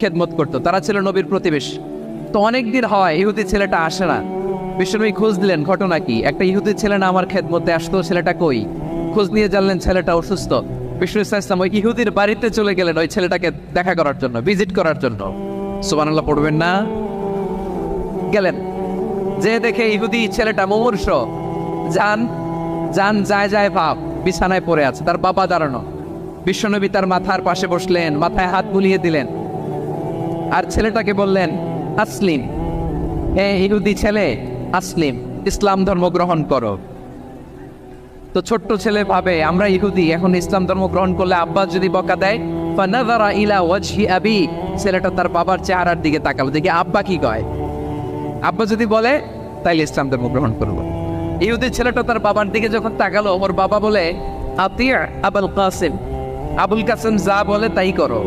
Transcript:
খেদমত করতো, তারা ছিল নবীর প্রতিবেশী। তো অনেকদিন হয় ইহুদি ছেলেটা আসে না। বিশ্বনবী খোঁজ দিলেন ঘটনা কি, একটা ইহুদি ছেলে না আমার খেদমতে আসতো, ছেলেটা কই? খোঁজ নিয়ে জানলেন ছেলেটা অসুস্থ। বিষ্ণু ইসলাম ওই ইহুদির বাড়িতে চলে গেলেন ওই ছেলেটাকে দেখা করার জন্য, ভিজিট করার জন্য। সুবহানাল্লাহ পড়বেন না? গেলেন, যে দেখে ইহুদি ছেলেটা মুমূর্ষ, যান যান যায় যায় ভাব, বিছানায় পড়ে আছে, তার বাবা দাঁড়ানো। বিশ্বনবী তার মাথার পাশে বসলেন, মাথায় হাত বুলিয়ে দিলেন, আর ছেলেটাকে বললেন আসলিম, হে ইহুদি ছেলে আসলিম, ইসলাম ধর্ম গ্রহণ করো। তো ছোট্ট ছেলে ভাবে আমরা ইহুদি, এখন ইসলাম ধর্ম গ্রহণ করলে আব্বা যদি বকা দেয়। ফানাযারা ইলা ওয়াজহি আবি, ছেলেটা তার বাবার চেহারার দিকে তাকালো, দেখি আব্বা কি কয়। আব্বা যদি বলে তাইলে ইসলাম ধর্ম গ্রহণ করবো। ইহুদি ছেলেটা তার বাবার দিকে যখন তাকালো, ওর বাবা বলে আতিয়া আবুল কাসিম, আবুল কাসিম যা বলে তাই করো।